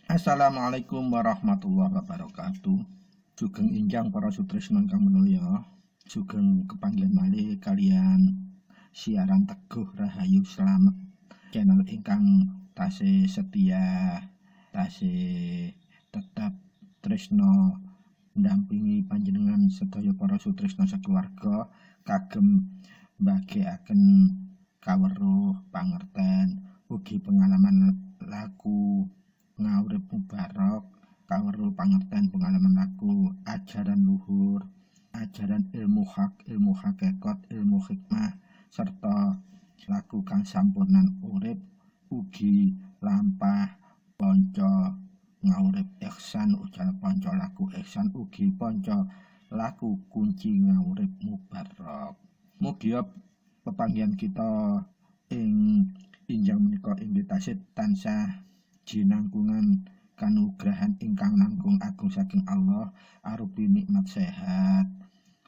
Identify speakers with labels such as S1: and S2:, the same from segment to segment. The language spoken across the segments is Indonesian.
S1: Assalamualaikum warahmatullahi wabarakatuh. Sugeng injang para sutresna kang menulya, sugeng kepanggihan malih kalian siaran Teguh Rahayu Slamet, channel ingkang tasih setia, tasih tetap tresna ndampingi panjenengan sedaya para sutresna sakeluarga kagem mbagikaken kaweruh pangerten ugi pengalaman laku ngaurip mubarok, kaweruh pangerten pengalaman laku ajaran luhur, ajaran ilmu hak, ilmu hakikat, ilmu hikmah, serta laku kang sampunan urip ugi lampah panca ngaurip ihsan, ujal panca laku ihsan ugi panca laku kunci ngaurip mubarok. Mugi pepanggihan kita ing injang menika inggih tasih tansah jinangkungan kanugrahan ingkang langkung agung saking Allah arupi nikmat sehat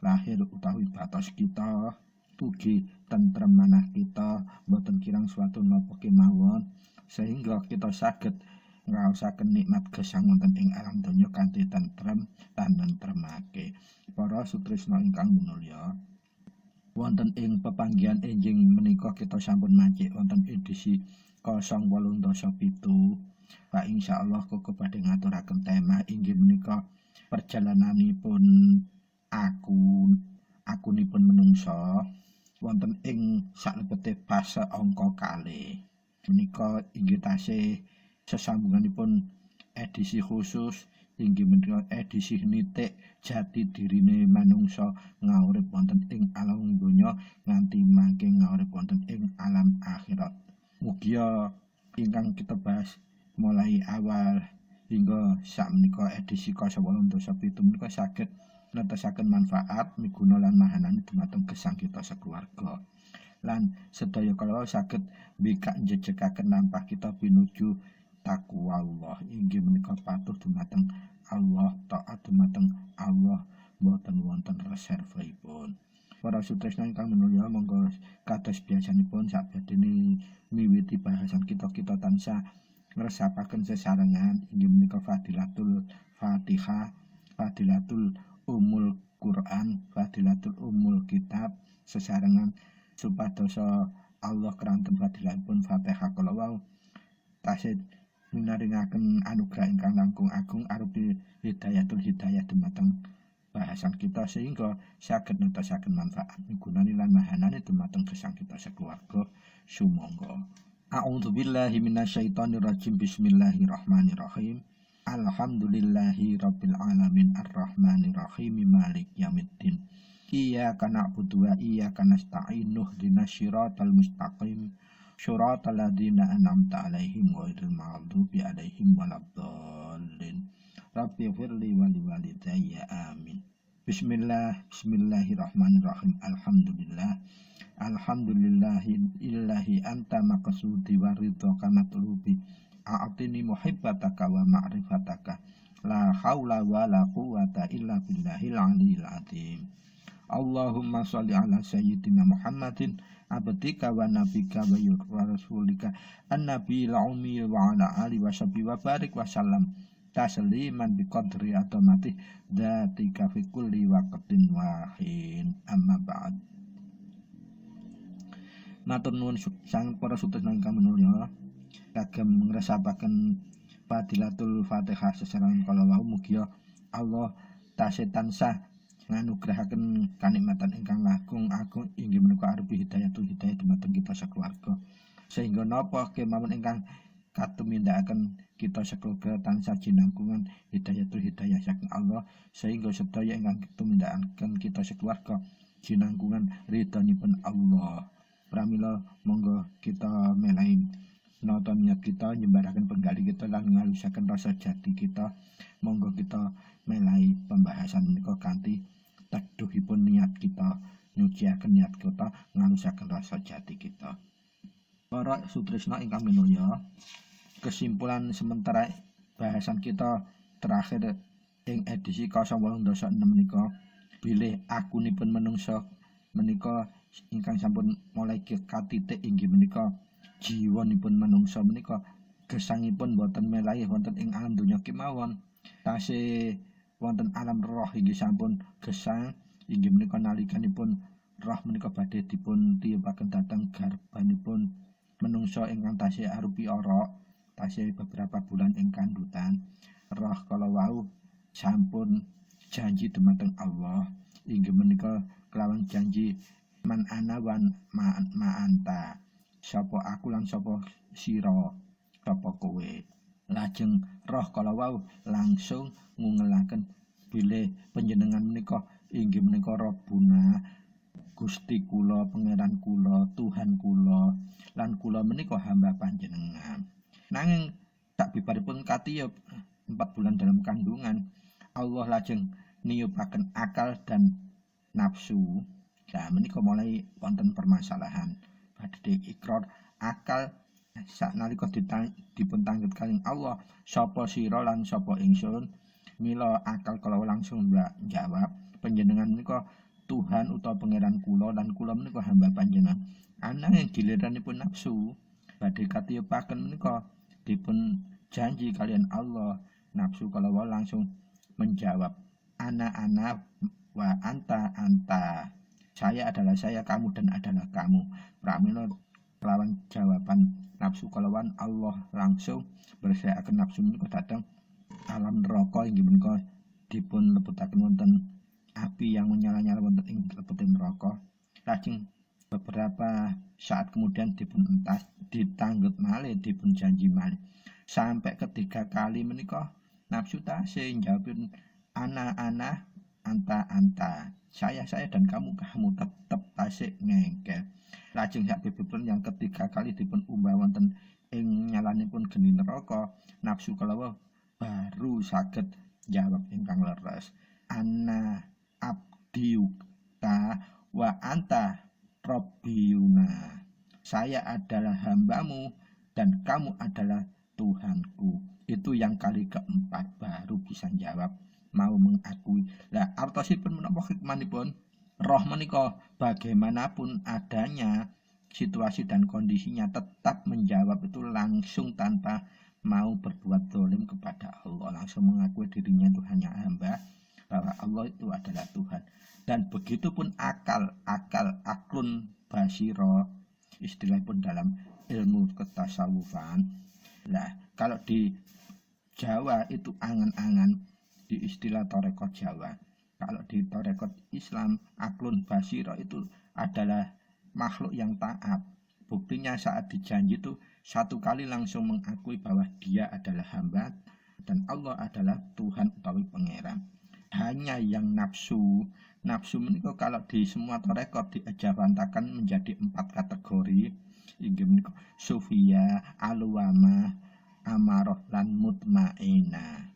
S1: lahir utawi batos kita, ugi tentrem manah kita, boten kirang suatu napa kemawon sehingga kita saged ngraosaken nikmat gesang wonten ing alam donya kanthi tentrem lan nentremake. Para sutresna ingkang minulya, wonten ing pepanggihan enjing menika kita sampun mancik wonten edisi 087. Pak insyaallah kok badhe ngaturaken tema inggih menika perjalananipun akunipun menungsa wonten ing salebete fase angka kalih. Menika inggih tasih sesambunganipun edisi khusus inggih menika edisi nitik jati dirine manungsa ngaurip wonten ing alam donya nganti mangke ngaurip wonten ing alam akhirat. Mugi ingkang kita bahas mulai awal hingga sakmenika edisi 087 menika saged netesaken manfaat miguna lan mahanani dumateng gesang kita sakeluarga. Lan sedaya kala saged mbikak njejekaken lampah kita pinuju takwa Allah inggih menika patuh dumateng Allah, taat dumateng Allah, boten wonten reserveipun. Para sutresna ingkang minulya, monggo kados biasanipun sakbadhene miwiti bahasan kita tansah ngresapaken sesarengan inggih menika Fadilatul Fatihah, Fadilatul Umul Quran, Fadilatul Umul Kitab sesarengan supados Allah keranten fadilahipun Fatihah kala wau tasih minaringaken anugrah ingkang langkung agung arupi hidayatul hidayah dumateng bahasan kita sehingga saged netosaken manfaat migunani lan mahanani dumateng gesang kita sakeluarga sumangga. A'udzubillahi minasyaitonirrajim. Bismillahirrahmanirrahim. Alhamdulillahi rabbil alamin arrahmanirrahim malik yaumiddin. Iyyaka na'budu wa iyyaka nasta'in ihdinas siratal mustaqim siratal ladzina an'amta 'alaihim ghairil maghdubi 'alaihim waladdallin. Rabbi firli wa liwalidayya amin. Bismillahirrahmanirrahim. Alhamdulillahi anta maqsudi wa ridhaka matlubi a'tini muhibbataka wa ma'rifataka la haula wa la quwwata illa billahil aliyil azim. Allahumma sholli ala sayyidina Muhammadin abdika wa nabika wa rasulika an-nabiyil ummi wa ala alihi wa sahbihi wa barik wa sallam tasliman biqadri atamati dzatika fi kulli waqtin wa hin. Amma ba'd. Matur nuwun sang para sutresna ingkang minulya, kagem ngresapaken Fadilatul Fatihah sesarengan kala wau mugi Allah tasih tansah nganugrahaken kanikmatan ingkang langkung agung inggih menika arupi hidayatul hidayah dumateng kita sakeluarga sehingga napa kemawon ingkang katumindakaken kita sakeluarga tansah jinangkungan hidayatul hidayah saking Allah sehingga sedaya ingkang tumindakaken kita sakeluarga jinangkungan ridhanipun Allah. Pramila monggo kita melahi nata niat kita nyembaraken penggali kita lan ngalusaken rasa jati kita. Monggo kita melahi pembahasan menika kanthi teduhipun niat kita, nyuciaken niat kita, ngalusaken rasa jati kita. Para sutresna ingkang minulya, kesimpulan sementara bahasan kita terakhir ing edisi 086 menika bilih akunipun menungsa menika ingkang sampun mulai katitik inggih menika jiwanipun manungsa menika gesangipun boten melahi wonten ing alam donya kemawon. Tasih wonten alam roh inggih sampun gesang inggih menika nalikanipun roh menika badhe dipun tiyupaken dhateng garbanipun manungsa ingkang tasih arupi orok, tasih beberapa bulan ing kandhutan. Roh kala wau sampun janji dumateng Allah inggih menika kelawan janji man ana wan ma anta. Sapa aku lan sapa sira, sapa kowe. Lajeng roh kala wau langsung ngungelaken bilih panjenengan menika inggih menika Rabbuna, Gusti kula, pangeran kula, Tuhan kula, lan kula menika hamba panjenengan. Nanging sabibaripun katiyup 4 bulan dalam kandungan, Allah lajeng niyupaken akal dan nafsu. Nah, menika mulai wonten permasalahan. Badhe ikrar akal saknalika dipun tanggep kaling Allah, sapa sira lan sapa ingsun. Mila akal kala langsung jawab, panjenengan menika Tuhan utawa pangeran kula lan kula menika hamba panjenengan. Ananging giliranipun nafsu badhe katiyupaken menika dipun janji kalian Allah, nafsu kala langsung menjawab, ana wa anta. Saya adalah saya, kamu dan adalah kamu. Pramila kelawan jawaban nafsu kalawan Allah langsung bersihake nafsu menika dhateng alam neraka inggih menika dipun lebetaken wonten api yang menyala-nyala wonten ing lebeting neraka. Lajeng beberapa saat kemudian dipun entas, ditangget malih, dipun janji malih. Sampai ketiga kali menika nafsu tasih njawabin ana, anta. Saya dan kamu tetap tasik ngengkel. Lajeng sak bebepun yang ketiga kali dipun umbah wonten ing nyalanipun geni neraka, nafsu kalawa baru saged jawab ingkang leres. Ana abdiuka wa anta rabbiyuna. Saya adalah hambamu dan kamu adalah Tuhanku. Itu yang kali keempat baru bisa jawab, mau mengakui. Lah artosipun menapa hikmanipun? Roh menika bagaimanapun adanya situasi dan kondisinya tetap menjawab itu langsung tanpa mau berbuat zalim kepada Allah, langsung mengakui dirinya itu hanya hamba, bahwa Allah itu adalah Tuhan. Dan begitupun aklun basiro, istilah pun dalam ilmu ketasawufan. Nah, kalau di Jawa itu angan-angan, di istilah torekot Jawa. Kalau di torekot Islam, aklun basiro itu adalah makhluk yang taat. Buktinya saat dijanji itu satu kali langsung mengakui bahwa dia adalah hamba dan Allah adalah Tuhan utawi pangeran. Hanya yang nafsu menika kalau di semua torekot diajawantakan menjadi 4 kategori, inggih menika sufia, alwama, amarah lan mutmainah.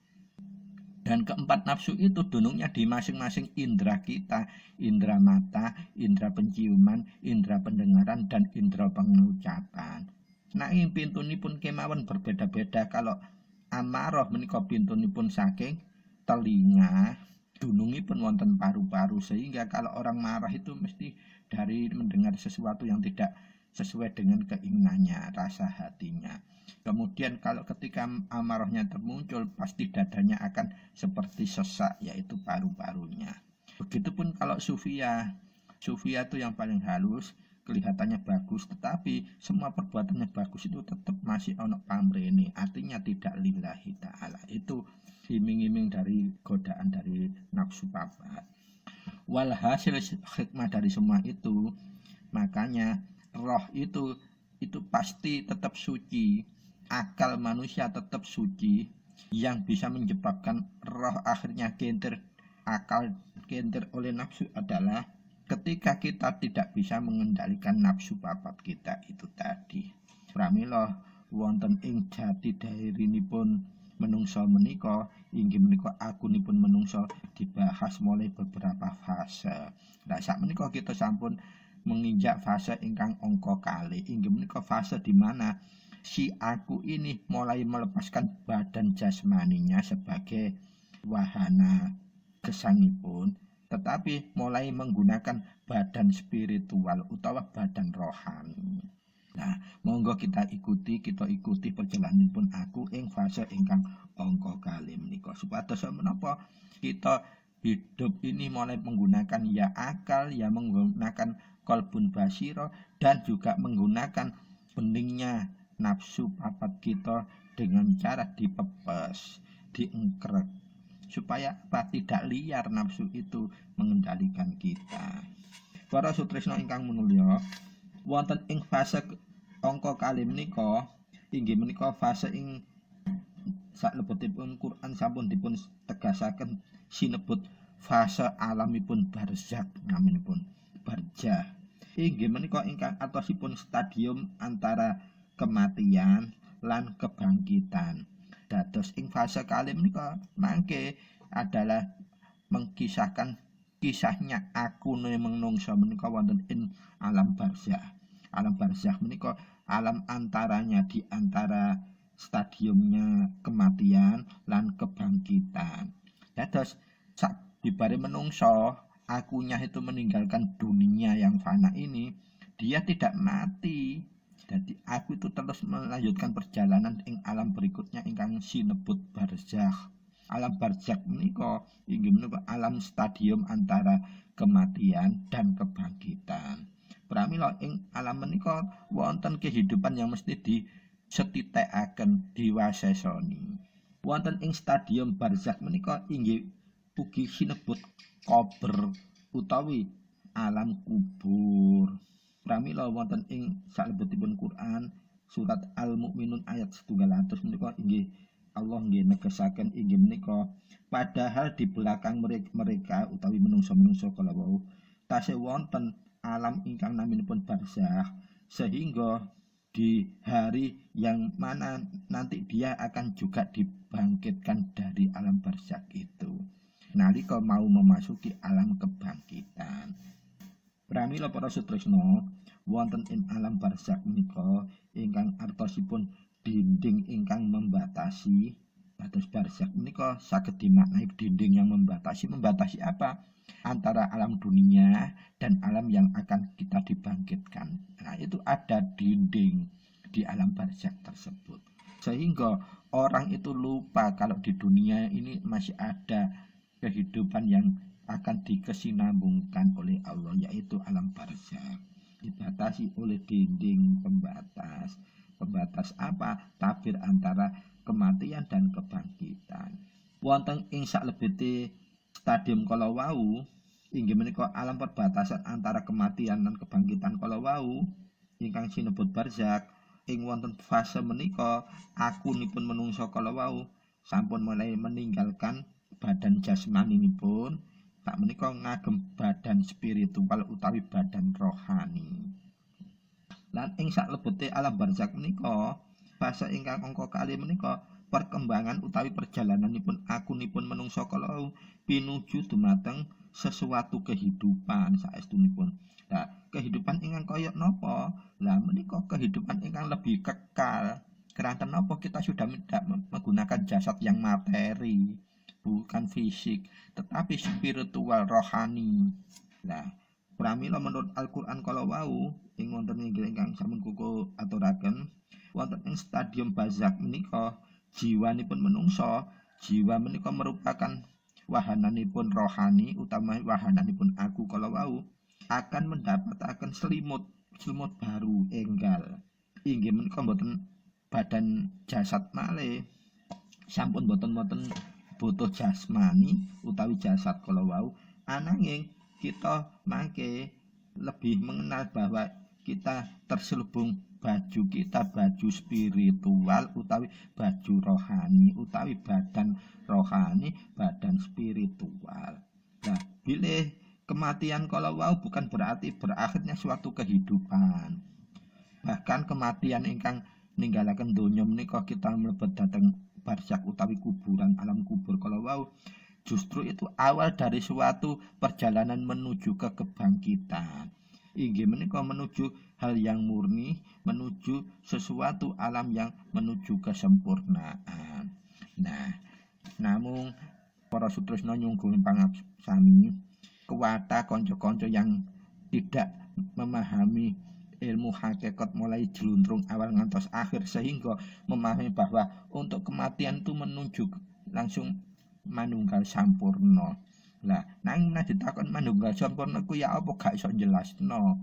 S1: Dan keempat nafsu itu dunungnya di masing-masing indera kita, indera mata, indera penciuman, indera pendengaran, dan indera pengucapan. Nah, ing pintunipun kemawon berbeda-beda. Kalau amarah menika pintunipun saking telinga, dunungipun wonten paru-paru, sehingga kalau orang marah itu mesti dari mendengar sesuatu yang tidak sesuai dengan keinginannya, rasa hatinya. Kemudian kalau ketika amarahnya termuncul, pasti dadanya akan seperti sesak, yaitu paru-parunya. Begitupun kalau sufia itu yang paling halus, kelihatannya bagus, tetapi semua perbuatannya bagus itu tetap masih ono pamrene, artinya tidak lillahi ta'ala. Itu iming-iming dari godaan dari nafsu papat. Walhasil hikmah dari semua itu, makanya roh itu pasti tetap suci. Akal manusia tetap suci. Yang bisa menyebabkan roh akhirnya akal kentir oleh nafsu adalah ketika kita tidak bisa mengendalikan nafsu papat kita itu tadi. Pramila wonten ing jati dhairinipun menungso menika, inggih menika agunipun menungso dibahas mulai beberapa fase. Nah, sak menika kita sampun menginjak fase ingkang angka kalih, inggih menika fase di mana si aku ini mulai melepaskan badan jasmaninya sebagai wahana gesangipun, tetapi mulai menggunakan badan spiritual utawa badan rohani. Nah, monggo kita ikuti perjalananipun aku ing fase ingkang angka kalih menika. Supados menapa kita hidup ini mulai menggunakan ya akal, ya menggunakan qalbun basira, dan juga menggunakan beningnya nafsu papat kita dengan cara dipepes, diengkrek, supaya tidak liar nafsu itu mengendalikan kita. Para sutresna ingkang minulya, wonten ing fase angka kalih menika inggih menika fase ing salebetipun Quran sampun dipun tegasaken sinebut fase alamipun barzakh naminipun barzakh. Inggih menika ingkang artosipun stadium antara kematian lan kebangkitan. Dados ing fase kalih menika mangke adalah mengkisahkan kisahnya aku menungso menika wonten ing alam barzakh. Alam barzakh menika alam antaranya di antara stadiumnya kematian lan kebangkitan. Dados sak dibare menungso akunya itu meninggalkan dunia yang fana ini, dia tidak mati. Jadi aku itu terus melanjutkan perjalanan ing alam berikutnya ingkang sinebut barzakh. Alam barzakh menika inggih menika alam stadium antara kematian dan kebangkitan. Pramila ing alam menika wonten kehidupan yang mesti disetitekaken diwasesoni. Wonten ing stadium barzakh menika inggih ugi sinebut kubur utawi alam kubur. Pramila wonten ing salebetipun Quran surat Al-Mukminun ayat 100 menika inggih Allah nggih negesaken inggih menika padahal di belakang mereka utawi menungso-menungso kala wau tasih wonten alam ingkang naminipun barzakh, sehingga di hari yang mana nanti dia akan juga dibangkitkan dari alam barzakh itu nalika mau memasuki alam kebangkitan. Pramila para sutresna wonten ing alam barzakh menika ingkang artosipun dinding ingkang membatasi. Dados barzakh menika saged dimaknai dinding yang membatasi apa? Antara alam dunia dan alam yang akan kita dibangkitkan. Nah, itu ada dinding di alam barzakh tersebut. Sehingga orang itu lupa kalau di dunia ini masih ada kehidupan yang akan dikesinambungkan oleh Allah, yaitu alam barzakh. Dibatasi oleh dinding pembatas. Pembatas apa? Tabir antara kematian dan kebangkitan. Wonten ing salebete stadium kala wau inggih menika alam perbatasan antara kematian dan kebangkitan kala wau ingkang sinebut barzakh. Ing wonten fase menika akunipun menungso kala wau sampun mulai meninggalkan badan jasmaninipun, sak menika ngagem badan spiritual utawi badan rohani. Lan ing salebete alam barzakh menika fase ingkang angka kalih menika perkembangan utawi perjalananipun akunipun menungso kala pinuju dumateng sesuatu kehidupan saestunipun. Nah, kehidupan ingkang kaya napa? Lah menika kehidupan ingkang lebih kekal. Keranten napa kita sudah tidak menggunakan jasad yang materi, bukan fisik, tetapi spiritual rohani. Nah, pramila menurut Al-Qur'an kala wau ing wonten inggih ingkang sampun kuku aturaken wonten ing stadium barzakh menika jiwanipun menungso, jiwa menika merupakan wahananipun rohani utawi wahananipun aku kala wau akan mendapataken selimut baru enggal. Inggih menika mboten badan jasad malih, sampun mboten butuh jasmani utawi jasad kala wau, ananging kita mangke lebih mengenal bahwa kita terselubung baju kita, baju spiritual utawi baju rohani utawi badan rohani, badan spiritual. Nah, bilih kematian kalau wau bukan berarti berakhirnya suatu kehidupan. Bahkan kematian ingkang ninggalaken donya menika kita mlebet dhateng barzakh utawi kuburan alam kubur kalau wau justru itu awal dari suatu perjalanan menuju ke kebangkitan. Inggih menika menuju hal yang murni, menuju sesuatu alam yang menuju kesempurnaan. Nah, namung para sutresna nyunggung pangaksami kuwata kanca-kanca yang tidak memahami ilmu hakikat mulai jeluntrung awal ngantos akhir, sehingga memahami bahwa untuk kematian itu menuju langsung manunggal sampurna. Lah nang ditakon manunggal sampurna ku ya apa gak iso jelasno.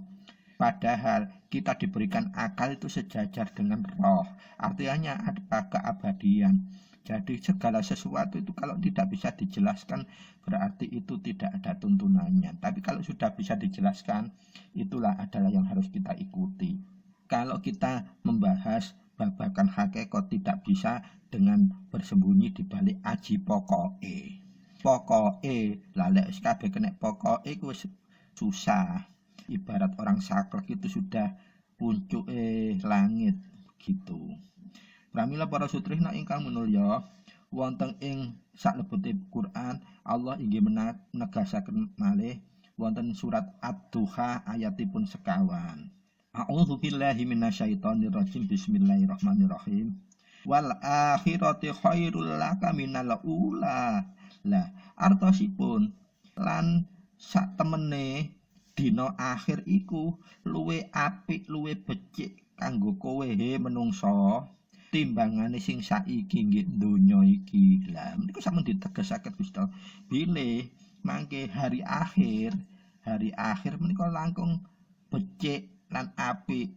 S1: Padahal kita diberikan akal itu sejajar dengan roh. Artinya ada keabadian. Jadi segala sesuatu itu kalau tidak bisa dijelaskan berarti itu tidak ada tuntunannya. Tapi kalau sudah bisa dijelaskan, itulah adalah yang harus kita ikuti. Kalau kita membahas babakan hakikat tidak bisa dengan bersembunyi di balik aji pokoke. Pokoke, lalek kabeh kena pokoke iku wis susah. Ibarat orang saklek itu sudah puncuk langit gitu. Pramila para sutrihna ingkang minulya, wonten ing salebetipun Quran Allah inggih menegasaken malih wonten surat Ad-Duha ayatipun sekawan. A'udzu billahi minasyaitonir rajim. Bismillahirrahmanirrahim. Wal akhirati khairul laka minal ula. Lah artosipun lan sak temene dina akhir iku luwe apik luwe becik kanggo kowe he menungsa timbangane sing saiki nggih donya iki. Lah menika sampun ditegesaken Gusti bilih mangke hari akhir menika langkung becik lan apik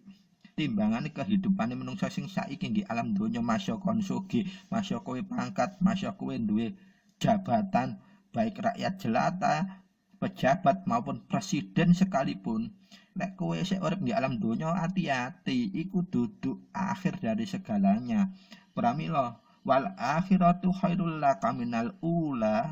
S1: timbangane kehidupane menungsa sing saiki nggih alam donya, masya kon sugih, masya kowe pangkat, masya kowe duwe jabatan baik rakyat jelata, pejabat maupun presiden sekalipun. Nek kowe sik urip di alam donya, hati-hati, iku duduk akhir dari segalanya. Pramila wal akhiratu khairul laka minal ula.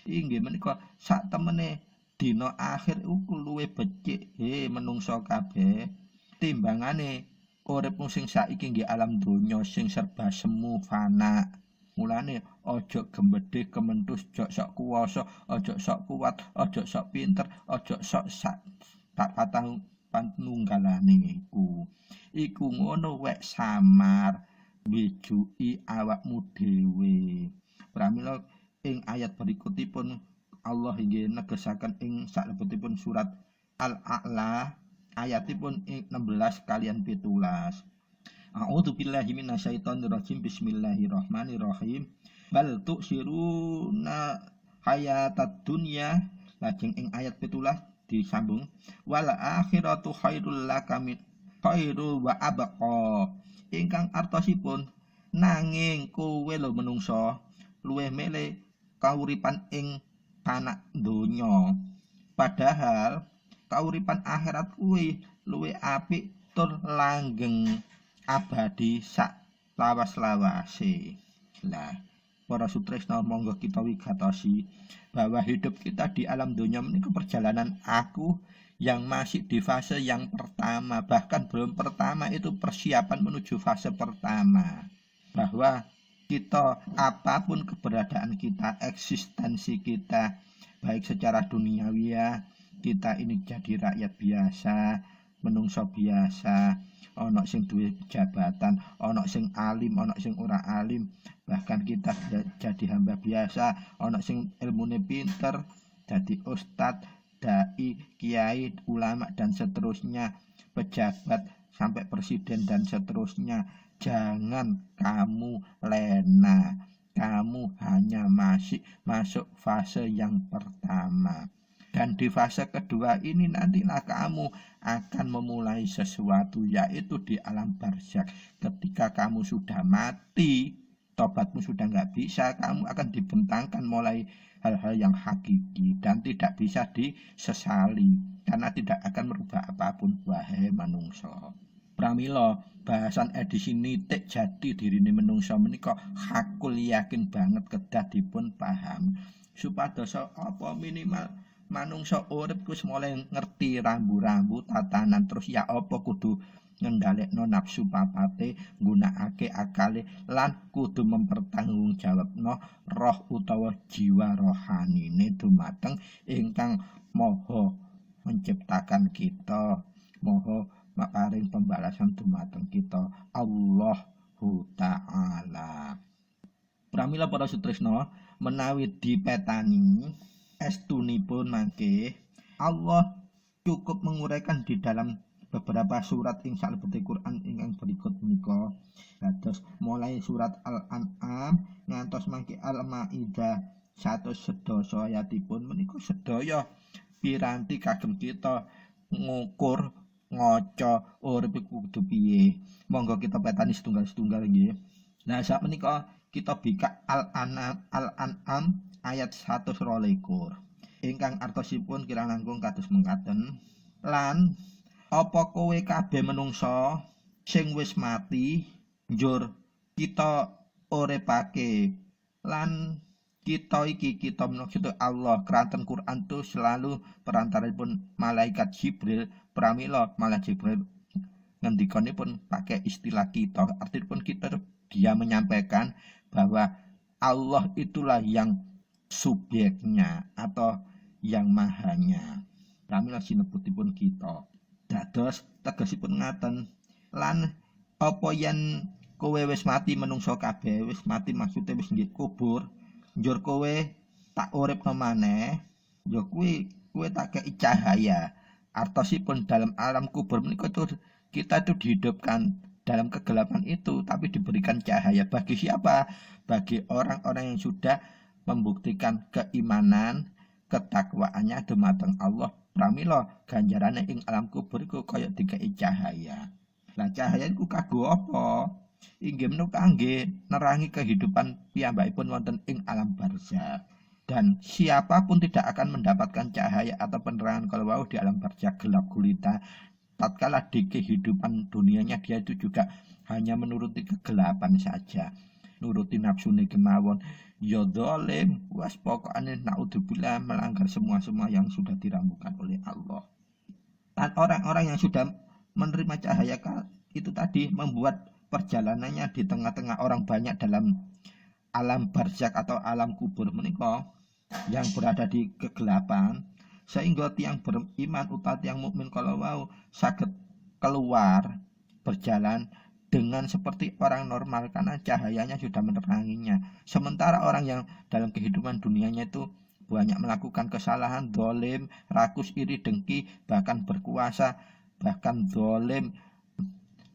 S1: Inggih menika sak temene dina akhir iku luwih becik he menungsa kabeh timbangane uripmu sing saiki nggih alam donya sing serba semu fana. Mulane ojo gembedhe kementus, ojo sok kuwasa, ojo sok kuat, ojo sok pinter, ojo sok tak patang panunggalane iku ngono wek samar bijuki awakmu dhewe. Pramila ing ayat berikutipun Allah inggih negesaken ing salebetipun surat Al-A'la ayatipun 16 kaliyan 17. A'udzu billahi minasyaitonir rajim. Bismillahirrahmanirrahim. Bal tu'siruna hayatad dunya. Lajeng ing ayat 17 disambung wal akhiratu khairul laka min khairu wa abqa. Ingkang artosipun nanging kowe lho menungsa luwih milih kauripan ing panak donya. Padahal kauripan akhirat kuwi luwih apik tur langgeng abadi sak lawas-lawase. Lah, para sutresna monggo kita wigatosi bahwa hidup kita di alam dunia menika perjalanan aku yang masih di fase yang pertama, bahkan belum pertama, itu persiapan menuju fase pertama. Bahwa kita apapun keberadaan kita, eksistensi kita, baik secara duniawiya, kita ini jadi rakyat biasa, menungso biasa, ono sing duwe jabatan, ono sing alim, ono sing ora alim, bahkan kita jadi hamba biasa, ono sing ilmune pinter, jadi ustadz, dai, kiai, ulama dan seterusnya, pejabat sampai presiden dan seterusnya. Jangan kamu lena, kamu hanya masih masuk fase yang pertama. Dan di fase kedua ini nantilah kamu akan memulai sesuatu, yaitu di alam barzakh. Ketika kamu sudah mati, tobatmu sudah nggak bisa, kamu akan dibentangkan mulai hal-hal yang hakiki dan tidak bisa disesali karena tidak akan merubah apapun. Wahai manungsa, pramila bahasan edisi nitik jati dirine menungsa menika hakul yakin banget kedah dipun paham supados apa minimal manungsa urip wis mulai ngerti rambu-rambu tatanan, terus ya apa kudu ngendhalekno nafsu papate, nggunakake akale lan kudu mempertanggungjawabno roh utawa jiwa rohanine dumateng ingkang maha menciptakan kita, maha maparing pembalasan dumateng kita, Allahu Ta'ala. Pramila para sutresna, menawi dipetani estunipun mangke Allah cukup menguraikan di dalam beberapa surat ing salebete Quran ingkang berikut menika. Dados mulai surat Al-An'am ngantos mangke Al-Maidah 111 ayatipun menika sedaya piranti kagem kita ngukur ngaca urip kudu piye. Monggo kita petani setunggal-setunggal nggih. Nah, sak menika kita bikak Al-An'am ayat 122. Ingkang artosipun kirang langkung kados mengkaten. Lan apa kowe kabeh menungsa sing wis mati njur kita uripake lan kita maksud Allah keranten Quran itu selalu perantaripun malaikat Jibril pramila malah Jibril ngendikanipun pakai istilah kita, artinya kita dia menyampaikan bahwa Allah itulah yang subjeknya atau yang mahanya. Pramila sinebutipun kita. Dados tegesipun ngaten. Lan apa yen kowe wis mati menungso kabeh, wis mati maksudnya wis nggih kubur, njur kowe tak uripno maneh, ya kowe tak kei cahaya. Artosipun dalam alam kubur menika itu kita itu dihidupkan dalam kegelapan itu tapi diberikan cahaya. Bagi siapa? Bagi orang-orang yang sudah membuktikan keimanan, ketakwaannya dumateng Allah. Pramila ganjarane ing alam kubur iku kaya dikei cahaya. Lah cahaya iku kanggo apa? Inggih menika kangge nerangi kehidupan piyambakipun wonten ing alam barzakh. Dan siapapun tidak akan mendapatkan cahaya atau penerangan kalau wau di alam barzakh gelap gulita. Tatkala di kehidupan dunianya dia itu juga hanya menuruti kegelapan saja, nuruti nafsune kemawon, ya zalim, was pokoknya naudzubillah melanggar semua yang sudah diramukan oleh Allah. Dan orang-orang yang sudah menerima cahaya itu tadi membuat perjalanannya di tengah-tengah orang banyak dalam alam barzakh atau alam kubur menika yang berada di kegelapan, sehingga tiang beriman utawa tiang mukmin kalau mau saged keluar berjalan dengan seperti orang normal karena cahayanya sudah meneranginya. Sementara orang yang dalam kehidupan dunianya itu banyak melakukan kesalahan, zalim, rakus, iri, dengki, bahkan berkuasa, bahkan zalim,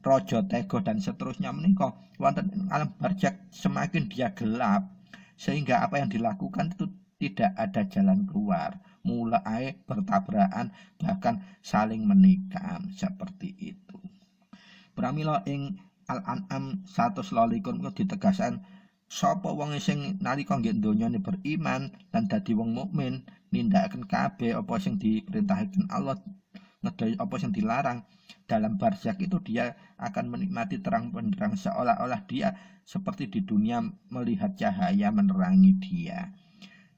S1: rojo, tego dan seterusnya menika wonten alam barzakh semakin dia gelap sehingga apa yang dilakukan itu tidak ada jalan keluar, mulai bertabrakan bahkan saling menikam seperti itu. Pramila ing Al-An'am 122 ditegasan sapa wong sing nalika nggih donyane beriman lan dadi wong mukmin nindakaken kabeh apa sing diperintahkan Allah, ngedoi apa yang dilarang dalam barzakh itu dia akan menikmati terang benderang seolah-olah dia seperti di dunia melihat cahaya menerangi dia.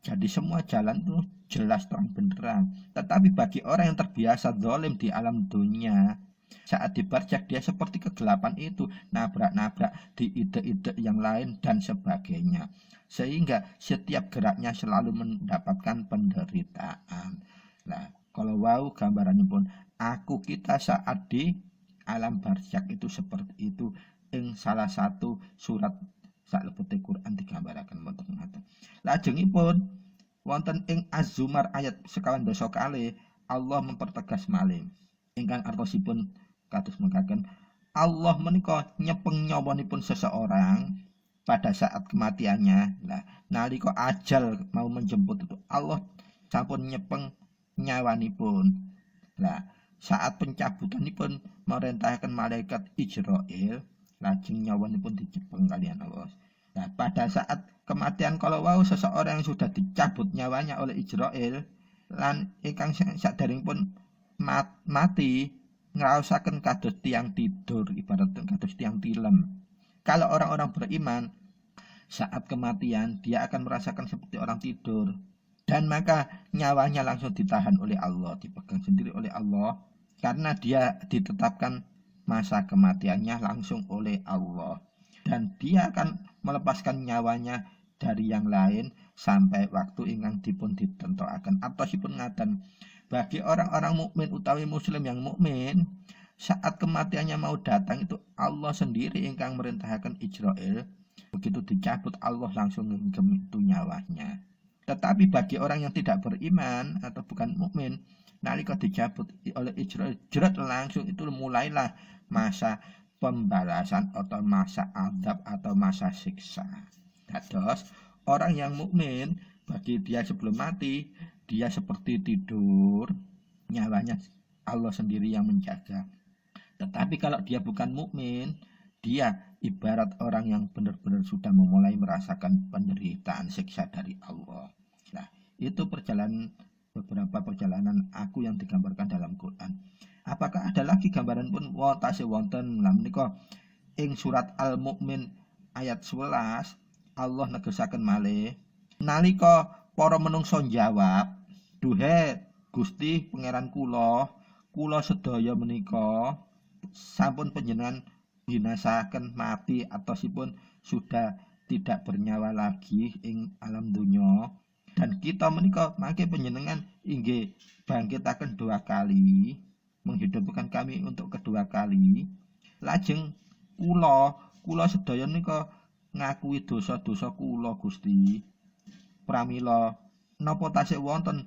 S1: Jadi semua jalan itu jelas terang benderang. Tetapi bagi orang yang terbiasa zalim di alam dunia, saat di barzakh dia seperti kegelapan itu, nabrak-nabrak di ide-ide yang lain dan sebagainya. Sehingga setiap geraknya selalu mendapatkan penderitaan. Nah, kalau wau gambarannya pun aku kita saat di alam barzakh itu seperti itu ing salah satu surat salebete Quran digambaraken wonten ngaten. Lajengipun wonten ing Az-Zumar ayat 12 kali Allah mempertegas malih ingkang artosipun kados mengkaken Allah menika nyepeng nyawanipun seseorang pada saat kematiannya. Nah, nalika ajal mau menjemput itu Allah sampun nyepeng nyawanipun. Nah, saat pencabutanipun merintahkan malaikat Israil, lajeng nyawanipun dicepeng kalian Allah. Nah, pada saat kematian kalau wau seseorang yang sudah dicabut nyawanya oleh Israil lan ingkang saderengipun mati ngraosaken kados tiang tidur, ibaratnya kados tiang tilem. Kalau orang-orang beriman saat kematian dia akan merasakan seperti orang tidur. Dan maka nyawanya langsung ditahan oleh Allah, dipegang sendiri oleh Allah karena dia ditetapkan masa kematiannya langsung oleh Allah. Dan dia akan melepaskan nyawanya dari yang lain sampai waktu ingkang dipun ditentokaken. Atosipun ngaten, bagi orang-orang mukmin utawi muslim yang mukmin saat kematiannya mau datang itu Allah sendiri ingkang merintahkan Israil. Begitu dicabut Allah langsung ngegem itu nyawanya. Tetapi bagi orang yang tidak beriman atau bukan mukmin, nalika dijabut oleh Israel jerat langsung itu mulailah masa pembalasan atau masa adab atau masa siksa. Terus orang yang mukmin bagi dia sebelum mati dia seperti tidur, nyawanya Allah sendiri yang menjaga. Tetapi kalau dia bukan mukmin, dia ibarat orang yang benar-benar sudah memulai merasakan penderitaan siksa dari Allah. Nah, itu beberapa perjalanan aku yang digambarkan dalam Quran. Apakah ada lagi gambaran pun tasih wonten lah menika ing surat Al-Mu'min ayat 11 Allah negesaken malih nalika para menungso jawab, "Duhe Gusti Pangeran kula sedaya menika sampun panjenengan binasaken mati atosipun sudah tidak bernyawa lagi ing alam dunya dan kita menika mangke panjenengan inggih bangkitaken 2 kali menghidupkan kami untuk kedua kali lajeng kula sedaya nika ngakui dosa-dosa kula Gusti pramila napa tasih wonten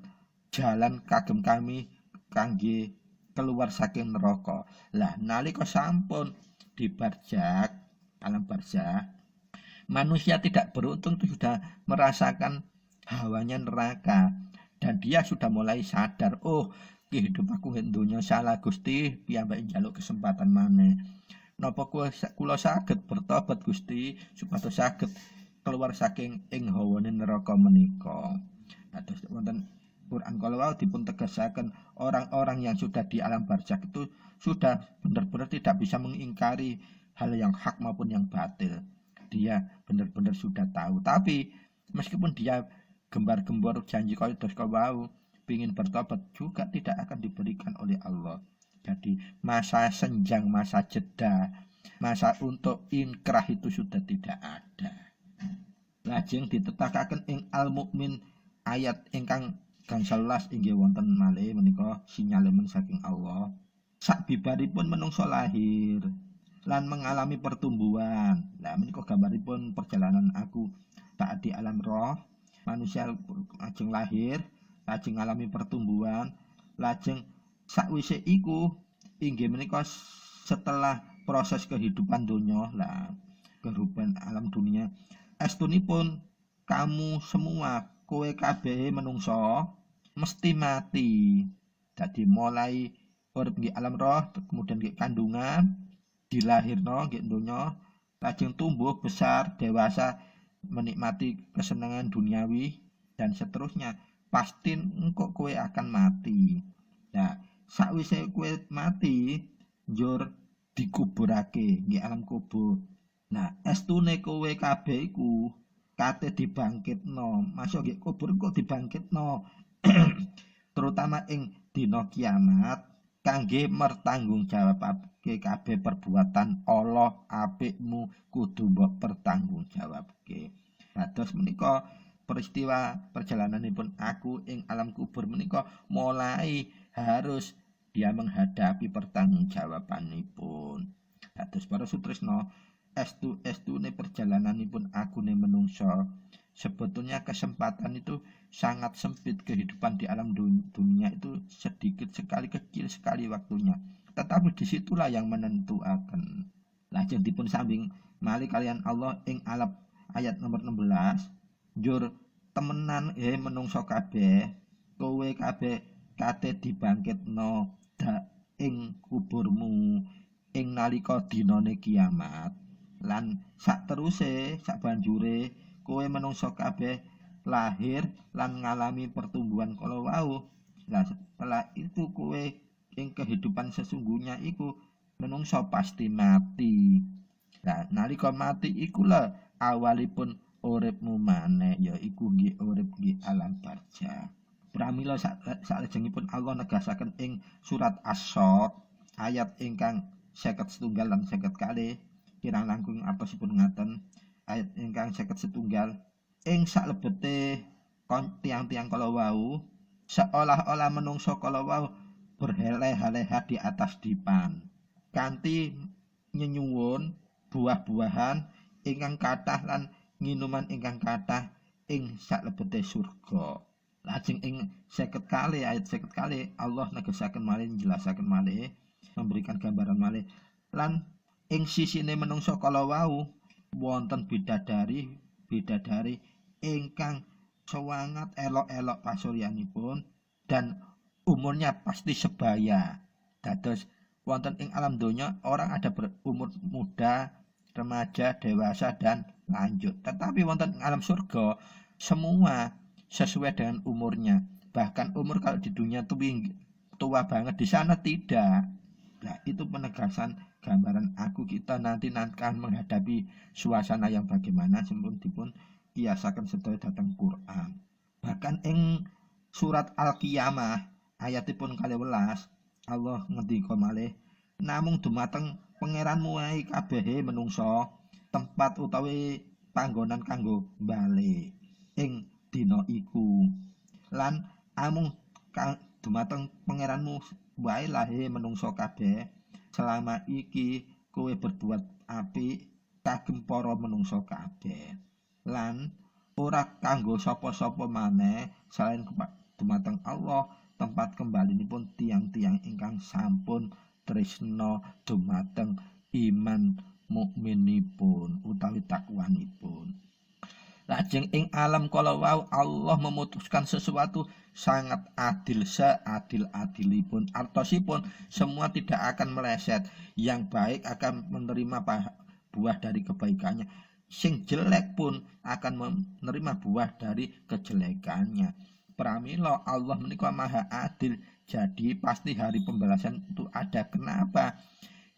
S1: jalan kagem kami kangge keluar saking neraka. Lah nalika sampun dibarjak alam barzakh, manusia tidak beruntung itu sudah merasakan hawanya neraka dan dia sudah mulai sadar, oh kehidupan aku donya salah Gusti, piyambake njaluk kesempatan maneh. Napa kula saged bertobat Gusti supados saged keluar saking ing hawane neraka menika. Terus wonten Quran kalau dipun tegasaken orang-orang yang sudah di alam barzakh itu sudah benar-benar tidak bisa mengingkari hal yang hak maupun yang batil. Dia benar-benar sudah tahu. Tapi meskipun dia gembar-gembor janji kaya wau ingin bertobat juga tidak akan diberikan oleh Allah. Jadi masa senjang, masa jeda, masa untuk inkrah itu sudah tidak ada. Lajeng ditetakaken ing Al-Mu'min ayat ingkang gangsal 11 inggih wonten malih menika sinyalemen saking Allah. Sakbibaripun menungso lahir lan mengalami pertumbuhan. Lah menika gambaripun perjalanan aku tak di alam roh. Manusia lajeng lahir, lajeng ngalami pertumbuhan, lajeng sakwise iku inggih menika setelah proses kehidupan donya lah kehidupan alam dunia estunipun kamu semua kowe kabeh menungso mesti mati. Jadi mulai urip nggih alam roh, kemudian nggih kandungan, dilahirno nggih donya, lajeng tumbuh besar, dewasa, menikmati kesenangan duniawi dan seterusnya. Pasti engko kowe akan mati. Nah, sakwise kowe mati, njur dikuburake nggih alam kubur. Nah, estune kowe kabeh iku kate dibangkitno, masuk nggih kubur kok dibangkitno. Terutama ing dina kiamat kangge mertanggungjawabake kabeh perbuatan Allah apikmu kudu mbok pertanggungjawabke. Dados menika peristiwa perjalananipun aku ing alam kubur menika mulai harus dia menghadapi pertanggungjawabanipun. Dados para sutresna estune perjalananipun aku ne menungso sebetulnya kesempatan itu sangat sempit. Kehidupan di alam dunia itu sedikit sekali, kecil sekali waktunya, tetapi disitulah yang menentukan. Lajeng dipun sambing malih kalian Allah ing alap ayat nomor 16 njur temenan menungso kabeh kowe kabeh kate dibangkitno ing kuburmu ing nalika dinane kiamat lan sak teruse sak banjure kowe menungso kabeh lahir lan ngalami pertumbuhan kala wau. Lah setelah itu kowe ing kehidupan sesungguhnya iku menungso pasti mati. Lah nalika mati iku lho awalipun uripmu maneh ya iku nggih urip nggih alam barzakh. Pramila salajengipun Allah negasaken ing surat As-Sadd ayat ingkang 51 lan 52 kirang langkung artosipun ngaten ayat ingkang 51 ing salebete tiang-tiang kala wau seolah-olah menungso kala wau berheleh-heleha di atas dipan kanthi nyenyuwun buah-buahan ingkang kathah lan minuman ingkang kathah ing salebete surga. Lajeng ing 50 kali ayat 50 kali Allah negesaken malih njelasaken malih memberikan gambaran malih lan ing sisine menungso kala wau wonten bidadari ingkang sewangat elok-elok pasuryanipun dan umurnya pasti sebaya. Dados wonten ing alam donya orang ada berumur muda, remaja, dewasa dan lanjut. Tetapi wonten ing alam surga semua sesuai dengan umurnya. Bahkan umur kalau di dunia tua banget, di sana tidak. Nah, itu penegasan gambaran aku kita nanti akan menghadapi suasana yang bagaimana sebelum dipun kiasaken sedaya dhateng Quran. Bahkan ing surat Al-Qiyamah ayatipun 12 Allah ngendika malih namung dumateng pangeranmu wae kabehe menungso tempat utawi panggonan kanggo bali ing dina iku lan amung dumateng pangeranmu wae lahe menungso kabeh selama iki kowe berbuat apik kagem para menungso kabeh lan ora kanggo sapa-sapa maneh selain dumateng Allah tempat kembalinipun tiang-tiang ingkang sampun tresna dumateng iman mukminipun utawi takwanipun. Lajeng ing alam kala wau Allah memutuskan sesuatu sangat adil seadil-adilipun. Artosipun semua tidak akan meleset. Yang baik akan menerima buah dari kebaikannya. Sing jelek pun akan menerima buah dari kejelekannya. Pramila Allah menika maha adil. Jadi pasti hari pembalasan itu ada. Kenapa?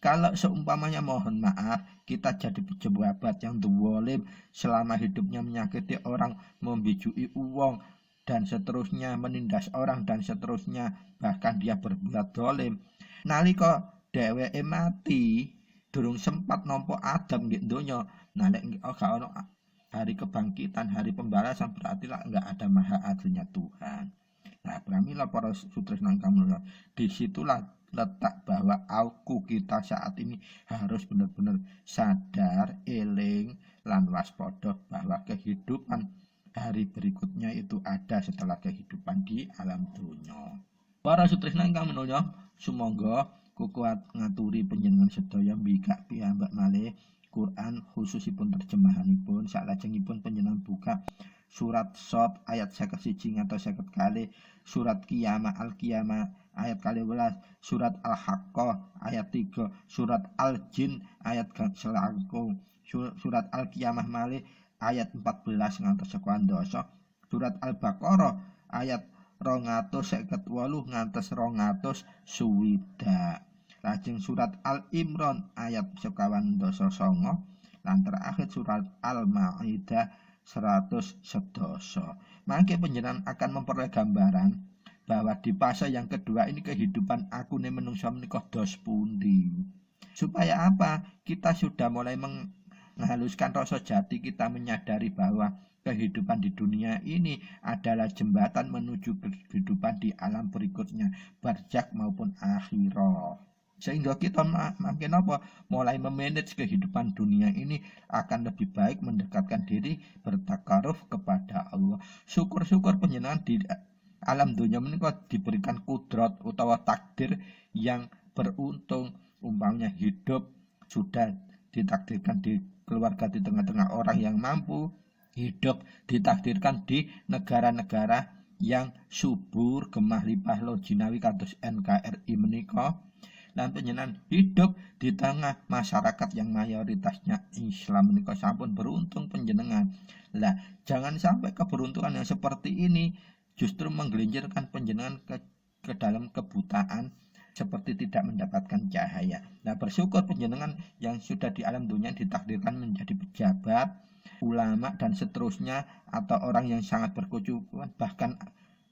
S1: Kalau seumpamanya mohon maaf kita jadi pejabat yang zalim selama hidupnya menyakiti orang, membijui uang dan seterusnya, menindas orang dan seterusnya, bahkan dia berbuat zalim. Nalika dheweke mati durung sempat nampa Adam nggih donya, nalika ono hari kebangkitan, hari pembalasan berarti lah enggak ada maha adilnya Tuhan. Nah, pramila para sutresna ingkang mulya, disitulah letak bahwa aku kita saat ini harus benar-benar sadar, eling, lan waspada bahwa kehidupan hari berikutnya itu ada setelah kehidupan di alam dunya. Para sutresna ingkang minulya, sumangga kukuat ngaturi panjenengan sedaya mbikak piyambak malih Quran khususipun terjemahanipun salajengipun panjenengan buka surat Shad ayat 51 ngantos 50 kali, surat Qiyamah Al-Qiyamah ayat 12, surat Al-Haqqah ayat 3, surat Al-Jin ayat selangkung, surat Al-Qiyamah malih ayat 14 ngantos 12, surat Al-Baqarah ayat 258 ngantos 260. Lajeng surat Al-Imran ayat 59 lan terakhir surat Al-Maidah 111. Mangke panjenengan akan memperoleh gambaran bahwa di fase yang kedua ini kehidupan aku ne menungsa menika dos pundi. Supaya apa? Kita sudah mulai menghaluskan rasa jati kita, menyadari bahwa kehidupan di dunia ini adalah jembatan menuju kehidupan di alam berikutnya, barzakh maupun akhirat. Sehingga kita makin mulai memanage kehidupan dunia ini akan lebih baik mendekatkan diri bertakaruf kepada Allah. Syukur-syukur panjenengan di alam dunia menika diberikan kudrat utawa takdir yang beruntung, umpamanya hidup sudah ditakdirkan di keluarga di tengah-tengah orang yang mampu, hidup ditakdirkan di negara-negara yang subur gemah limpah lojinawi kados NKRI menika, lan panjenengan hidup di tengah masyarakat yang mayoritasnya Islam menika sampun beruntung panjenengan. Lah, jangan sampai keberuntungan yang seperti ini justru menggelincirkan panjenengan ke dalam kebutaan seperti tidak mendapatkan cahaya. Nah, bersyukur panjenengan yang sudah di alam dunia ditakdirkan menjadi pejabat, ulama dan seterusnya, atau orang yang sangat berkecukupan, bahkan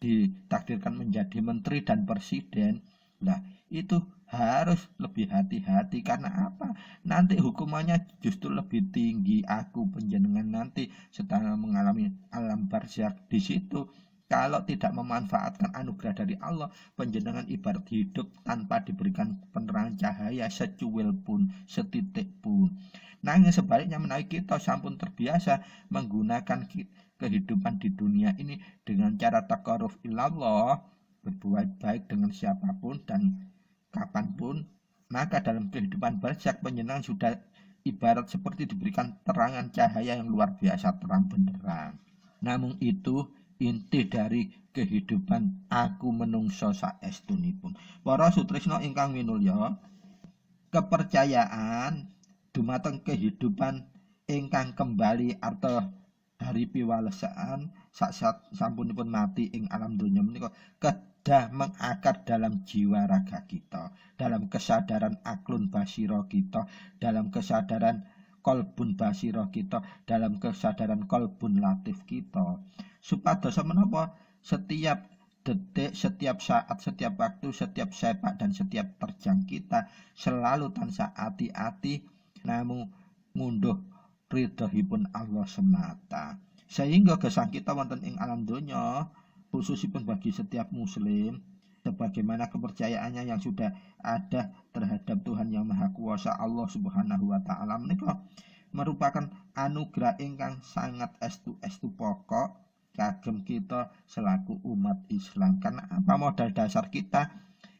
S1: ditakdirkan menjadi menteri dan presiden. Nah, itu harus lebih hati-hati. Karena apa? Nanti hukumannya justru lebih tinggi. Aku panjenengan nanti setelah mengalami alam barzakh di situ, kalau tidak memanfaatkan anugerah dari Allah, panjenengan ibarat hidup tanpa diberikan penerangan cahaya secuil pun, setitik pun. Nanging sebaliknya menawi kita sampun terbiasa menggunakan kehidupan di dunia ini dengan cara taqarruf ilallah, berbuat baik dengan siapapun dan kapanpun, maka dalam kehidupan barzakh penyenangan sudah ibarat seperti diberikan terangan cahaya yang luar biasa terang benderang. Namun itu inti dari kehidupan aku menungso saestunipun. Para sutresna ingkang minulya, kepercayaan dumateng kehidupan ingkang kembali arta hari piwalesaan sampunipun mati ing alam donya menika kedah mengakar dalam jiwa raga kita, dalam kesadaran aklun basira kita, dalam kesadaran kolbun basira kita, dalam kesadaran kolbun latif kita. Supados menapa setiap detik, setiap saat, setiap waktu, setiap sepak dan setiap terjang kita selalu tansah ati-ati namun ngunduh ridhoipun Allah semata. Sehingga gesang kita wonten ing alam donya, khususipun bagi setiap muslim, sebagaimana kepercayaannya yang sudah ada terhadap Tuhan yang Maha Kuasa Allah Subhanahu wa taala menika merupakan anugerah ingkang sangat estu pokok kagem kita selaku umat Islam. Karena apa modal dasar kita?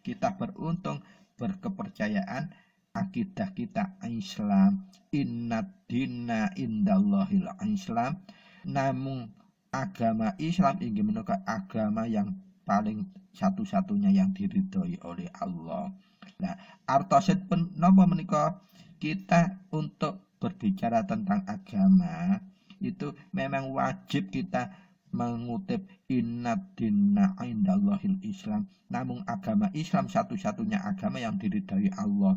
S1: Kita beruntung berkepercayaan akidah kita Islam. Innad dina indallahil Islam. Namun agama Islam inggih menika agama yang paling satu-satunya yang diridhoi oleh Allah. Nah, artosipun napa menika kita untuk berbicara tentang agama itu memang wajib kita mengutip innad dina indallahil Islam. Namun agama Islam satu-satunya agama yang diridhai Allah.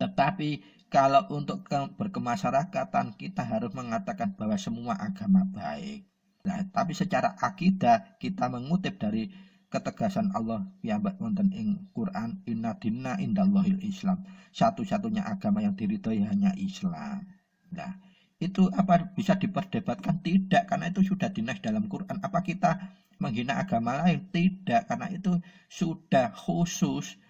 S1: Tetapi kalau untuk berkemasyarakatan kita harus mengatakan bahwa semua agama baik. Nah, tapi secara akidah kita mengutip dari ketegasan Allah yang wonten ing Quran, inna dina indallahil Islam. Satu-satunya agama yang diridhai hanya Islam. Nah, itu apa bisa diperdebatkan? Tidak, karena itu sudah dinas dalam Quran. Apa kita menghina agama lain? Tidak, karena itu sudah khusus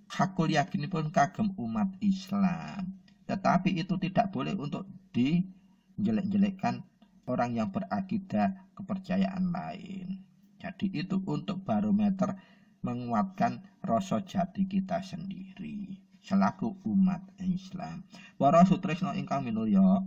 S1: hakul yakinipun kagem umat Islam. Tetapi itu tidak boleh untuk dijelek-jelekkan orang yang berakidah kepercayaan lain. Jadi itu untuk barometer menguatkan rasa jati kita sendiri selaku umat Islam. Para sutresna ingkang minulya,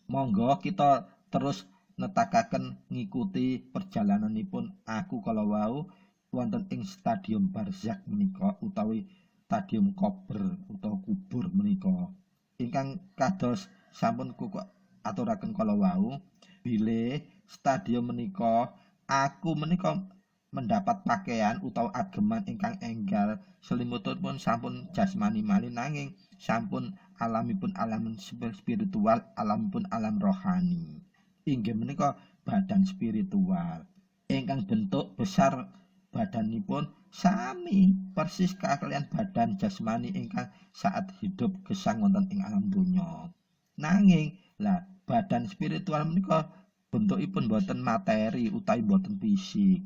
S1: monggo kita terus netakaken ngikuti perjalananipun aku kala wau wonten ing stadium barzakh menika utawi stadium kubur utawa kubur menika. Ingkang kados sampun kuku aturaken kala wau, bilih stadium menika aku menika mendapat pakaian utawa ageman ingkang enggal, selimutipun sampun jasmani malih nanging sampun alamipun alam spiritual, alamipun alam rohani. Inggih menika badan spiritual ingkang bentuk besar badanipun sami persis kaliyan badan jasmani ingkang saat hidup gesang wonten ing alam donya. Nanging lah badan spiritual menika bentukipun boten materi utawi boten fisik,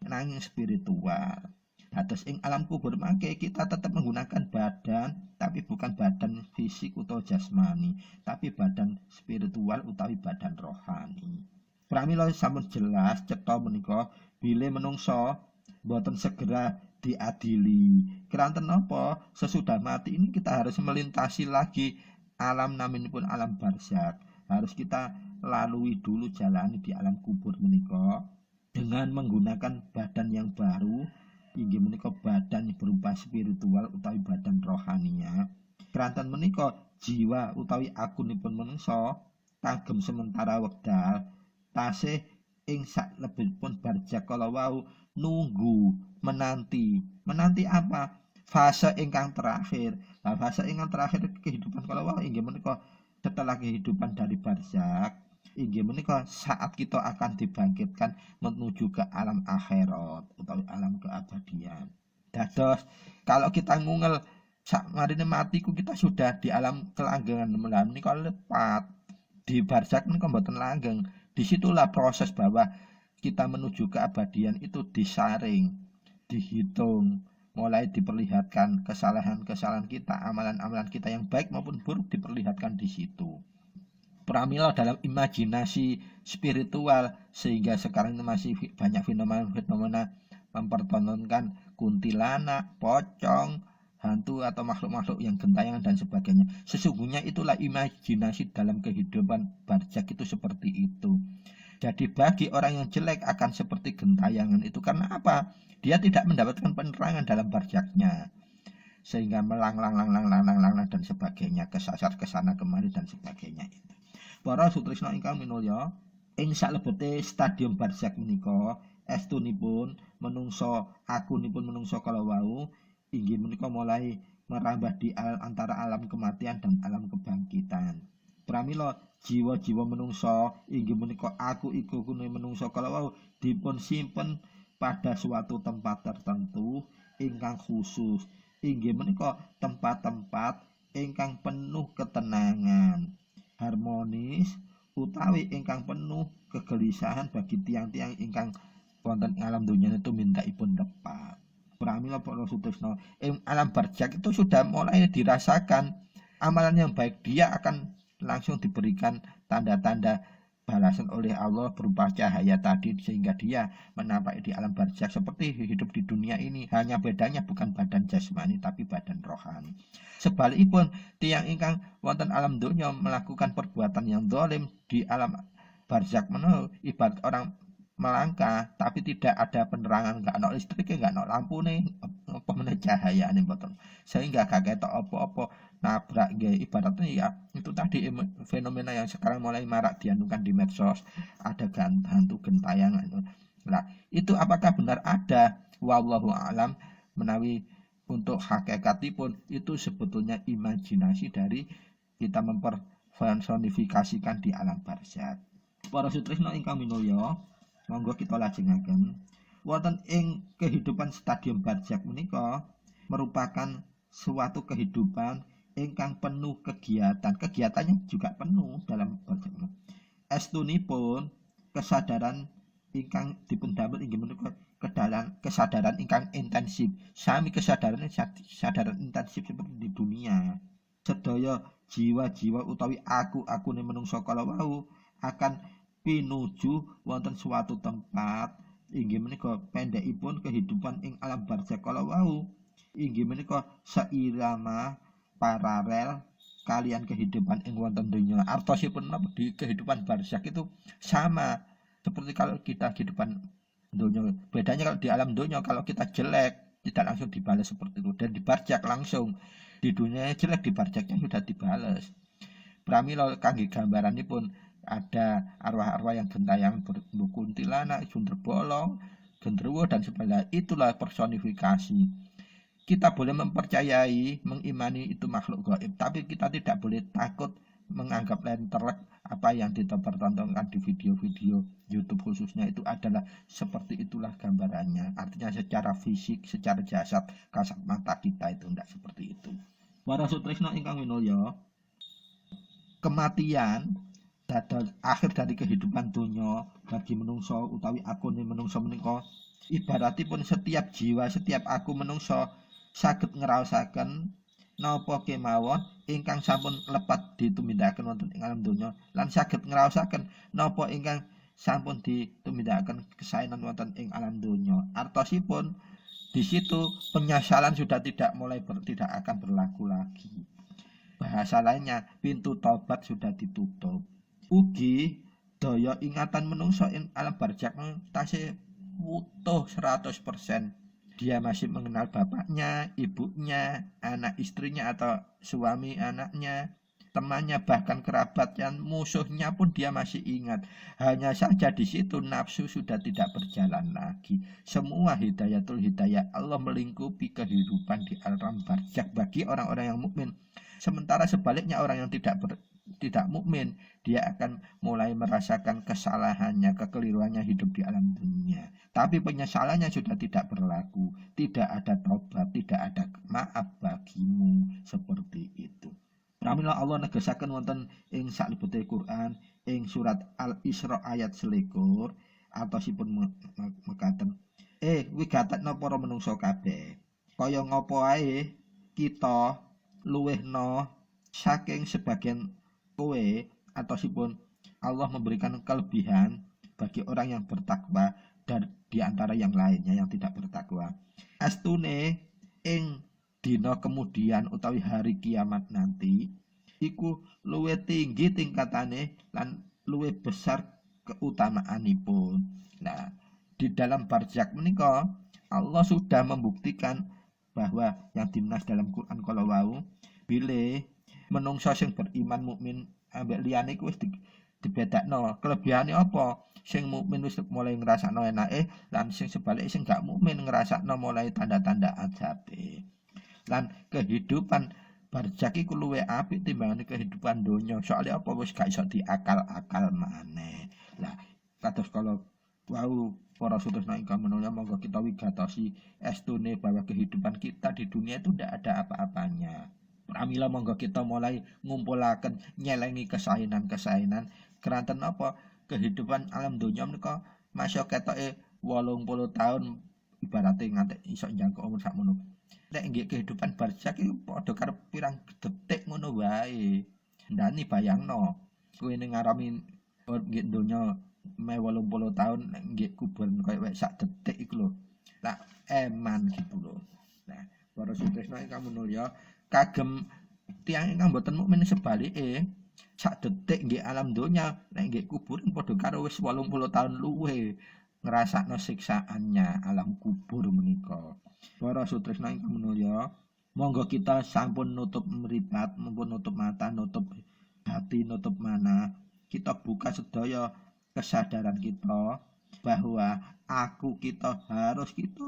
S1: nanging spiritual. Dados ing alam kubur mangke kita tetap menggunakan badan, tapi bukan badan fisik utawa jasmani, tapi badan spiritual utawi badan rohani. Pramila sampun jelas cetha menika bilih menungso boten segera diadili. Keranten napa? Sesudah mati ini kita harus melintasi lagi alam naminipun alam barzakh. Harus kita lalui dulu jalani di alam kubur menika dengan menggunakan badan yang baru, inggih menika badan berupa spiritual utawi badan rohania. Keranten menika jiwa utawi akunipun manungsa kagem sementara wekdal tasih ing salebetipun barzakh kala wau nunggu menanti apa? Fase ingkang terakhir. Nah, fase ingkang terakhir kehidupan kala wau inggih menika setelah kehidupan dari barzakh, inggih menika saat kita akan dibangkitkan menuju ke alam akhirat utawi alam keabadian. Dados kalau kita ngungel sakmarine matiku kita sudah di alam kelanggengan menika lepat. Di barzakh menika mboten langgeng. Disitulah proses bahwa kita menuju keabadian itu disaring, dihitung, mulai diperlihatkan kesalahan-kesalahan kita, amalan-amalan kita yang baik maupun buruk diperlihatkan di situ. Pramila dalam imajinasi spiritual, sehingga sekarang ini masih banyak fenomena-fenomena mempertontonkan kuntilanak, pocong, hantu atau makhluk-makhluk yang gentayangan dan sebagainya. Sesungguhnya itulah imajinasi dalam kehidupan barzak itu seperti itu. Jadi bagi orang yang jelek akan seperti gentayangan itu karena apa? Dia tidak mendapatkan penerangan dalam barzaknya, sehingga melanglang dan sebagainya, kesasar kesana kemari dan sebagainya. Para sutrisna ingkang minulya, ing salebete stadium barzak menika estunipun menungso akunipun menungso kala wau inggih menika mulai merambah di antara alam kematian dan alam kebangkitan. Pramila jiwa-jiwa menungso inggih menika aku iku kune menungso kala wau dipun simpen pada suatu tempat tertentu ingkang khusus, inggih menika tempat-tempat ingkang penuh ketenangan, harmonis utawi ingkang penuh kegelisahan bagi tiang-tiang ingkang wonten ing alam dunia itu mintaipun tepat. Pramila para sutrisna, ing alam barzak itu sudah mulai dirasakan amalan yang baik, dia akan langsung diberikan tanda-tanda balasan oleh Allah berupa cahaya tadi, sehingga dia menampaki di alam barzak seperti hidup di dunia ini, hanya bedanya bukan badan jasmani tapi badan rohani. Sebalikipun tiang ingkang wonten alam dunia melakukan perbuatan yang zalim di alam barzak menawa ibarat orang melangkah tapi tidak ada penerangan, nggak ada listrik, nggak ada lampu nih, apa meneh cahaya nih betul, sehingga gak ketok apa-apa, nabrak gaya ibaratnya ya itu tadi fenomena yang sekarang mulai marak dianukan di medsos, ada hantu gentayangan. Nah itu apakah benar ada? Wallahu alam, menawi untuk hakikatipun itu sebetulnya imajinasi dari kita mempersonifikasikan di alam barzak. Para sutrisna ingkang minulya, monggo kita lajengaken. Wonten ing kehidupan stadium barzak menika merupakan suatu kehidupan ingkang penuh kegiatan. Kegiatannya juga penuh dalam barzak. Estunipun kesadaran ingkang dipundamel inggih menika kesadaran ingkang intensif. Sami kesadaran intensif seperti di dunia. Sedaya jiwa-jiwa utawi aku-akune menungso kala wau akan pinuju wonten suatu tempat inggih menika pendekipun kehidupan ing alam barzak kala wau inggih menika seirama paralel kalian kehidupan ing wonten donya. Artosipun di kehidupan barzak itu sama seperti kalau kita kehidupan donya. Bedanya kalau di alam donya kalau kita jelek tidak langsung dibalas seperti itu, dan di barzak langsung, di dunia jelek di barzaknya sudah dibalas. Pramila kangge gambaranipun ada arwah-arwah yang gentayangan berkuntilanak, sunderbolong, genderuwo dan sebagainya. Itulah personifikasi. Kita boleh mempercayai, mengimani itu makhluk gaib, tapi kita tidak boleh takut menganggap lenterek apa yang dipertontonkan di video-video YouTube khususnya itu adalah seperti itulah gambarannya. Artinya secara fisik, secara jasad, kasat mata kita itu tidak seperti itu. Para sutrisna ingkang minulya, kematian akhir dari kehidupan dunia bagi menungso utawi akune menungso menika ibaratipun setiap jiwa, setiap aku menungso saged ngraosaken napa kemawon ingkang sampun lepat ditumindakaken wonten ing alam donya lan saged ngraosaken napa ingkang sampun ditumindakaken kesaenan wonten ing alam donya. Artosipun di situ penyesalan sudah tidak akan berlaku lagi. Bahasa lainnya, pintu tobat sudah ditutup. Ugi daya ingatan menungso ing alam barzak tasih utuh 100%. Dia masih mengenal bapaknya, ibunya, anak istrinya atau suami anaknya, temannya, bahkan kerabat dan musuhnya pun dia masih ingat. Hanya saja di situ nafsu sudah tidak berjalan lagi. Semua hidayatul hidayah Allah melingkupi kehidupan di alam barzak bagi orang-orang yang mukmin. Sementara sebaliknya orang yang tidak mukmin, dia akan mulai merasakan kesalahannya, kekeliruannya hidup di alam dunia. Tapi penyesalannya sudah tidak berlaku, tidak ada taubat, tidak ada maaf bagimu, seperti itu. Pramila Allah negesaken wonten ing salebete Quran ing surat Al-Isra ayat 21 atosipun mekaten. Wigatena para menungso kabeh, kaya ngapa ae kita luwehna saking sebagian kowe atosipun Allah memberikan kelebihan bagi orang yang bertakwa dan di antara yang lainnya yang tidak bertakwa. Astune ing dina kemudian utawi hari kiamat nanti iku luwih tinggi tingkatane lan luwih besar keutamaanipun. Nah, di dalam barzak menika Allah sudah membuktikan bahwa yang dinas dalam Quran kalau wau bilih menungsa sing beriman mukmin ambek liyane iku wis dibedakno. Kelebihane apa? Sing mukmin wis mulai ngrasakno enake lan sing sebalike sing gak mukmin ngrasakno mulai tanda-tanda ajabe. Lan kehidupan barzak iku luwih apik timbangane kehidupan donya. Soalnya apa wis gak iso diakal-akal maneh. Lah, kados kalau wau para sutresna ingkang menawi monggo kita wigatosi estune bahwa kehidupan kita di dunia itu tidak ada apa-apanya. Pramila monggo kita mulai ngumpulaken nyelengi kesainan-kesainan keranten apa kehidupan alam donya menika masya ketoke 80 tahun ibaratnya nganti iso njangkau umur sakmono. Nek nggih kehidupan barzak iku padha karo pirang detik ngono wae. Ndani bayangno kowe ning ngarami nggih donya 80 tahun nek nggih kuburan koyo sak detik iku lho. Lah eman gitu lho. Nah, para sutresna ingkang mulya kagem tiyang ingkang boten mukmin sebalike sak detik nggih alam donya nek nggih kuburan padha karo wis 80 tahun luwih ngrasakno siksaannya alam kubur menika. Para sutresna ingkang mulya, monggo kita sampun nutup mripat, mumpun nutup mata, nutup hati, nutup mana, kita buka sedaya kesadaran kita bahwa kita harus kita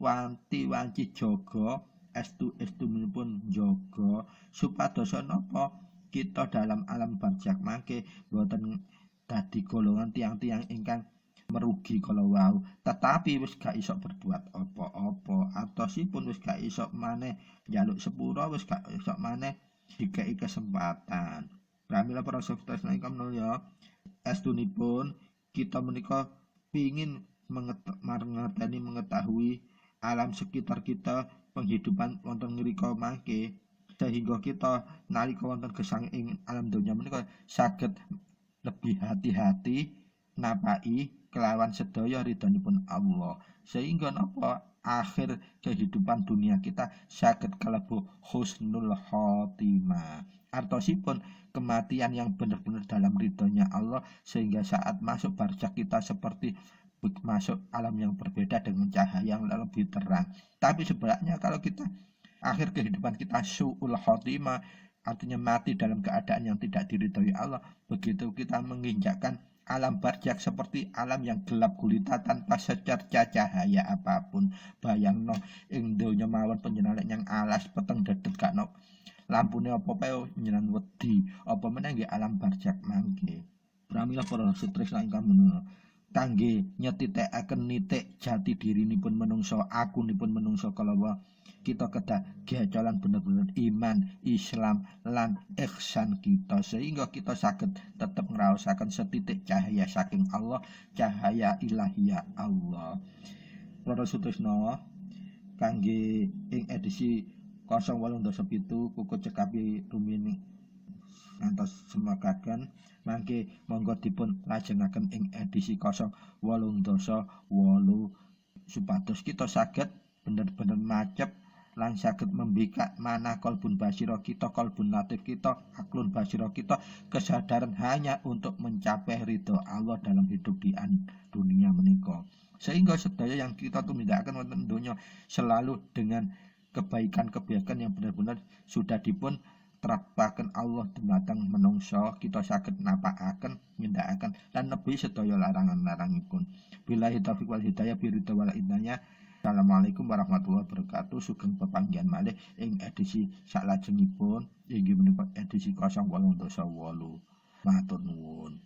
S1: wanti-wanci jaga estu-estunipun jaga supados napa kita dalam alam barzak mangke boten dadi golongan tiang-tiang ingkang merugi kalau wau, tetapi wis gak iso berbuat apa-apa atosipun wis gak iso maneh njaluk sepura, wis gak iso maneh dikei kesempatan. Pramila para sutresna ingkang mulya, estunipun kita menika pingin mengetahui alam sekitar kita, penghidupan wonten ngrika mangke sehingga kita nalika wonten gesang ing alam donya menika saged lebih hati-hati napai kelawan sedaya ridhonipun Allah sehingga napa akhir kehidupan dunia kita saged kalebu husnul khotimah. Artosipun kematian yang benar-benar dalam ridhonya Allah sehingga saat masuk barzak kita seperti masuk alam yang berbeda dengan cahaya yang lebih terang. Tapi sebenarnya kalau kita akhir kehidupan kita su'ul khotimah artinya mati dalam keadaan yang tidak diridhoi Allah, begitu kita menginjakkan alam barzak seperti alam yang gelap gulita tanpa secerca cahaya apapun. Bayangno ing donya mawon panjenengan yang alas peteng dedet kakno lampune apa pae njenengan wedi apa meneh nggih alam barzak mangke. Pramila para sutresna ingkang menawa kangge nyetitekaken nitik jati dirinipun menungso, akunipun menungso kalawa kita kedah gacolan bener-bener iman, Islam lan ihsan kita sehingga kita saged tetep ngraosaken setitik cahaya saking Allah, cahaya ilahiyah Allah. Para sutresna kangge ing edisi 08.7 pukul cekapi rumini ngantos semakaken mangke monggo dipun lajengaken ing edisi 08.8 supados kita saged bener-bener macep lan saged membikak manah kolbun basira kita, kolbun latif kita, aklun basira kita, kesadaran hanya untuk mencapai ridho Allah dalam hidup di dunia menika. Sehingga sedaya yang kita tumindakaken wonten donya selalu dengan kebaikan-kebaikan yang benar-benar sudah dipun terapaken Allah dumateng menungso, kita saged napakaken, nindakaken lan nebi sedaya larangan-larangipun. Billahi taufiq wal hidayah biridha wal inayah. Assalamualaikum warahmatullahi wabarakatuh. Sugeng pepanggihan malih ing edisi salajengipun inggih menika edisi 08.8. Matur nuwun.